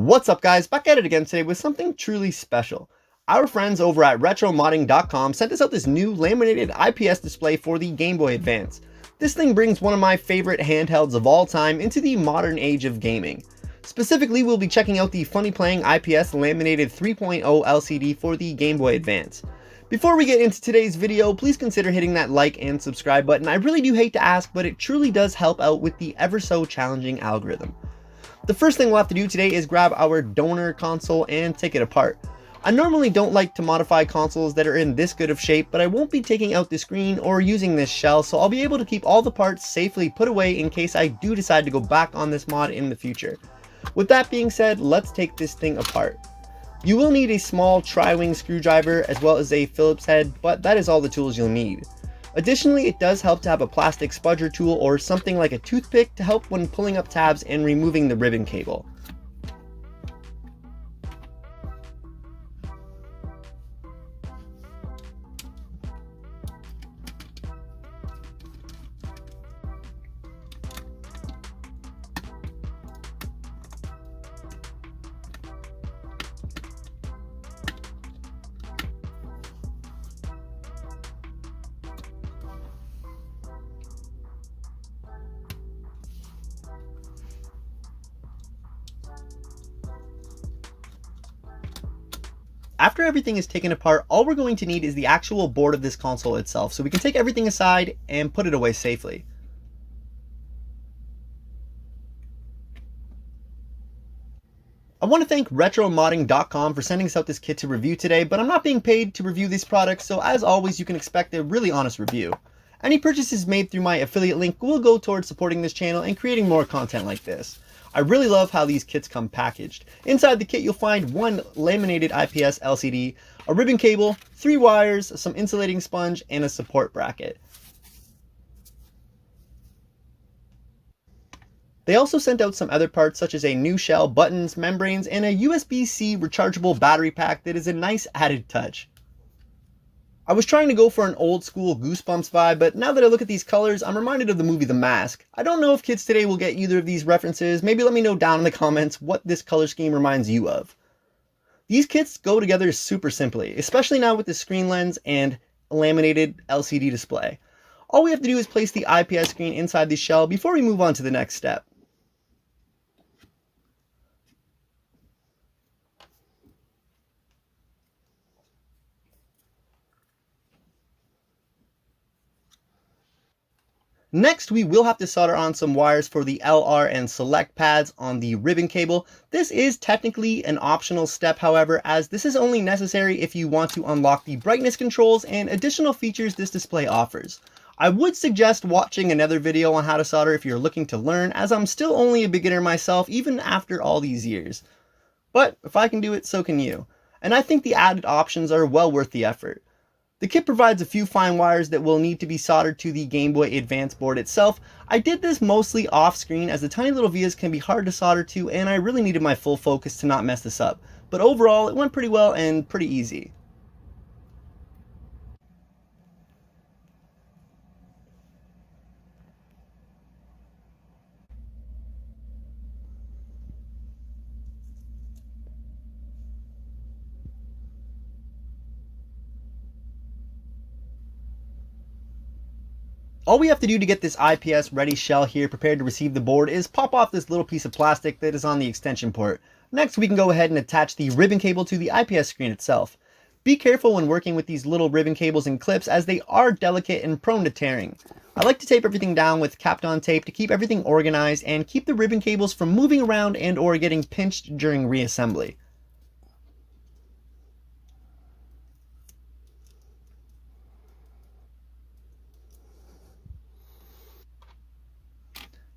What's up guys, back at it again today with something truly special. Our friends over at retromodding.com sent us out this new laminated IPS display for the Game Boy Advance. This thing brings one of my favorite handhelds of all time into the modern age of gaming. Specifically, we'll be checking out the funny playing IPS Laminated 3.0 LCD for the Game Boy Advance. Before we get into today's video, please consider hitting that like and subscribe button. I really do hate to ask, but it truly does help out with the ever so challenging algorithm. The first thing we'll have to do today is grab our donor console and take it apart. I normally don't like to modify consoles that are in this good of shape, but I won't be taking out the screen or using this shell, so I'll be able to keep all the parts safely put away in case I do decide to go back on this mod in the future. With that being said, let's take this thing apart. You will need a small tri-wing screwdriver as well as a Phillips head, but that is all the tools you'll need. Additionally, it does help to have a plastic spudger tool or something like a toothpick to help when pulling up tabs and removing the ribbon cable. After everything is taken apart, all we're going to need is the actual board of this console itself, so we can take everything aside and put it away safely. I want to thank retromodding.com for sending us out this kit to review today, but I'm not being paid to review these products, so as always you can expect a really honest review. Any purchases made through my affiliate link will go towards supporting this channel and creating more content like this. I really love how these kits come packaged. Inside the kit you'll find one laminated IPS LCD, a ribbon cable, 3 wires, some insulating sponge, and a support bracket. They also sent out some other parts such as a new shell, buttons, membranes, and a USB-C rechargeable battery pack that is a nice added touch. I was trying to go for an old school Goosebumps vibe, but now that I look at these colors, I'm reminded of the movie The Mask. I don't know if kids today will get either of these references. Maybe let me know down in the comments what this color scheme reminds you of. These kits go together super simply, especially now with the screen lens and laminated LCD display. All we have to do is place the IPS screen inside the shell before we move on to the next step. Next, we will have to solder on some wires for the LR and select pads on the ribbon cable. This is technically an optional step, however, as this is only necessary if you want to unlock the brightness controls and additional features this display offers. I would suggest watching another video on how to solder if you're looking to learn, as I'm still only a beginner myself even after all these years. But if I can do it, so can you. And I think the added options are well worth the effort. The kit provides a few fine wires that will need to be soldered to the Game Boy Advance board itself. I did this mostly off screen as the tiny little vias can be hard to solder to, and I really needed my full focus to not mess this up. But overall, it went pretty well and pretty easy. All we have to do to get this IPS ready shell here prepared to receive the board is pop off this little piece of plastic that is on the extension port. Next, we can go ahead and attach the ribbon cable to the IPS screen itself. Be careful when working with these little ribbon cables and clips as they are delicate and prone to tearing. I like to tape everything down with Kapton tape to keep everything organized and keep the ribbon cables from moving around and or getting pinched during reassembly.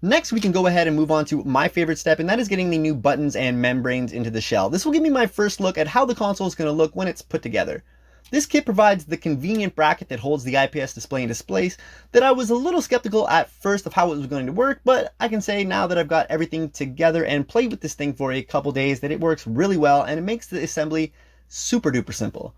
Next, we can go ahead and move on to my favorite step, and that is getting the new buttons and membranes into the shell. This will give me my first look at how the console is going to look when it's put together. This kit provides the convenient bracket that holds the IPS display into place that I was a little skeptical at first of how it was going to work, but I can say now that I've got everything together and played with this thing for a couple days that it works really well and it makes the assembly super duper simple.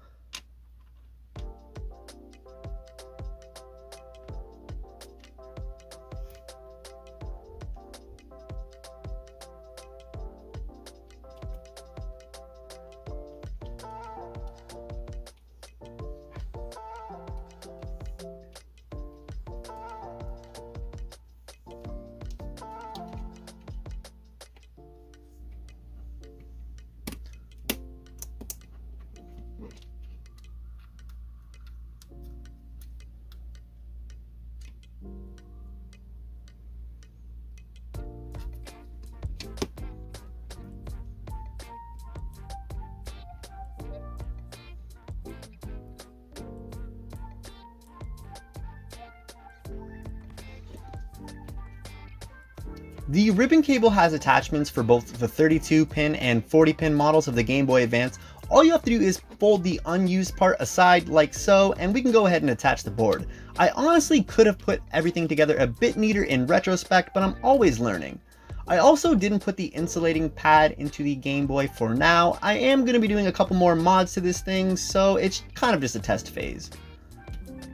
The ribbon cable has attachments for both the 32-pin and 40-pin models of the Game Boy Advance. All you have to do is fold the unused part aside like so, and we can go ahead and attach the board. I honestly could have put everything together a bit neater in retrospect, but I'm always learning. I also didn't put the insulating pad into the Game Boy for now. I am going to be doing a couple more mods to this thing, so it's kind of just a test phase.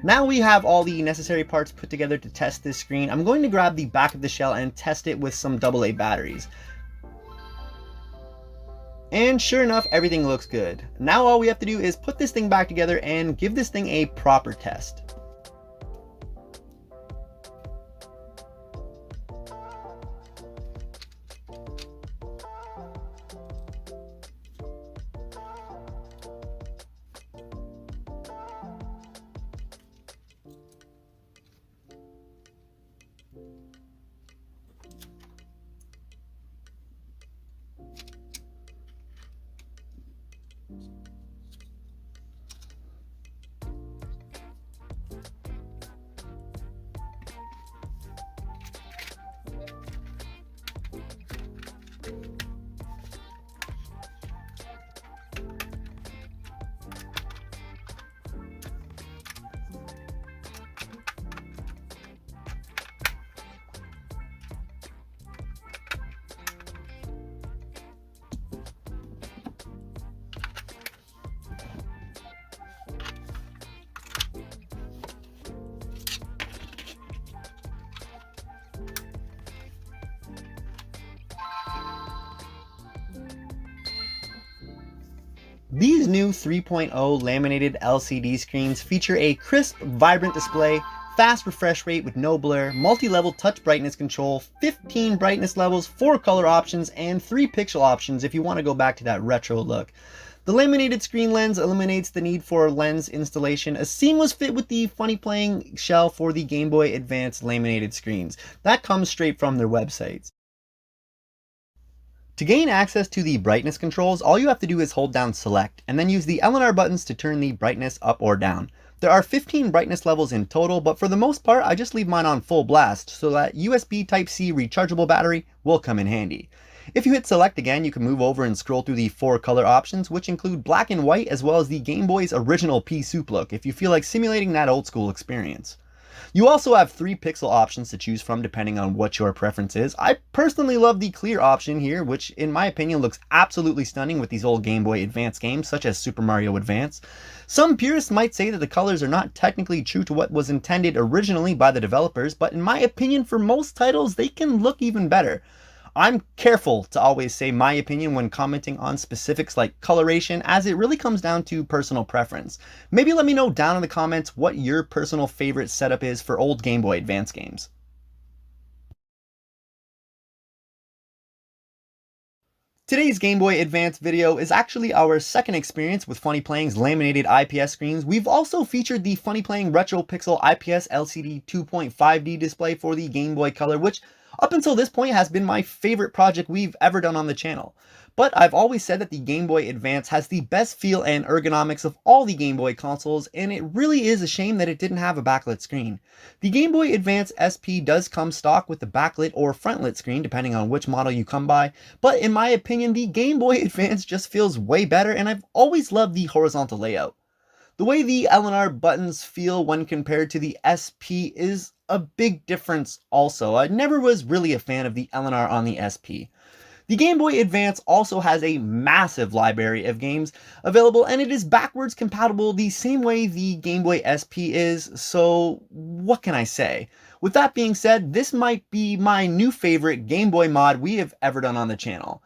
Now we have all the necessary parts put together to test this screen. I'm going to grab the back of the shell and test it with some AA batteries. And sure enough, everything looks good. Now all we have to do is put this thing back together and give this thing a proper test. These new 3.0 laminated LCD screens feature a crisp, vibrant display, fast refresh rate with no blur, multi-level touch brightness control, 15 brightness levels, 4 color options, and 3 pixel options if you want to go back to that retro look. The laminated screen lens eliminates the need for lens installation, a seamless fit with the funny playing shell for the Game Boy Advance laminated screens. That comes straight from their websites. To gain access to the brightness controls, all you have to do is hold down select, and then use the L&R buttons to turn the brightness up or down. There are 15 brightness levels in total, but for the most part I just leave mine on full blast, so that USB Type-C rechargeable battery will come in handy. If you hit select again, you can move over and scroll through the 4 color options, which include black and white as well as the Game Boy's original pea soup look if you feel like simulating that old school experience. You also have 3 pixel options to choose from depending on what your preference is. I personally love the clear option here, which in my opinion looks absolutely stunning with these old Game Boy Advance games such as Super Mario Advance. Some purists might say that the colors are not technically true to what was intended originally by the developers, but in my opinion for most titles they can look even better. I'm careful to always say my opinion when commenting on specifics like coloration, as it really comes down to personal preference. Maybe let me know down in the comments what your personal favorite setup is for old Game Boy Advance games. Today's Game Boy Advance video is actually our second experience with Funny Playing's laminated IPS screens. We've also featured the Funny Playing Retro Pixel IPS LCD 2.5D display for the Game Boy Color, which up until this point has been my favorite project we've ever done on the channel. But I've always said that the Game Boy Advance has the best feel and ergonomics of all the Game Boy consoles, and it really is a shame that it didn't have a backlit screen. The Game Boy Advance SP does come stock with the backlit or frontlit screen depending on which model you come by, but in my opinion the Game Boy Advance just feels way better, and I've always loved the horizontal layout. The way the L&R buttons feel when compared to the SP is a big difference also. I never was really a fan of the L&R on the SP. The Game Boy Advance also has a massive library of games available, and it is backwards compatible the same way the Game Boy SP is, so what can I say? With that being said, this might be my new favorite Game Boy mod we have ever done on the channel.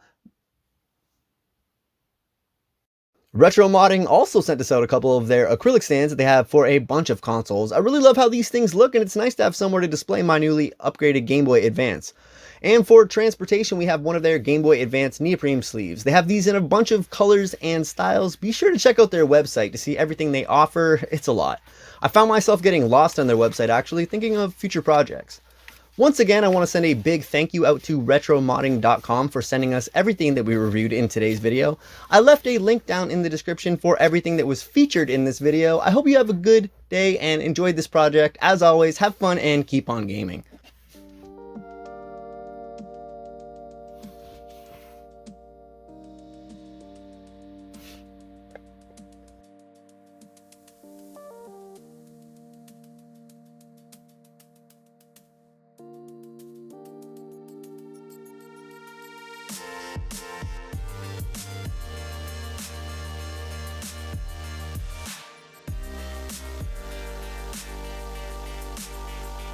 Retro Modding also sent us out a couple of their acrylic stands that they have for a bunch of consoles. I really love how these things look, and it's nice to have somewhere to display my newly upgraded Game Boy Advance. And for transportation, we have one of their Game Boy Advance neoprene sleeves. They have these in a bunch of colors and styles. Be sure to check out their website to see everything they offer. It's a lot. I found myself getting lost on their website actually, thinking of future projects. Once again, I want to send a big thank you out to retromodding.com for sending us everything that we reviewed in today's video. I left a link down in the description for everything that was featured in this video. I hope you have a good day and enjoyed this project. As always, have fun and keep on gaming.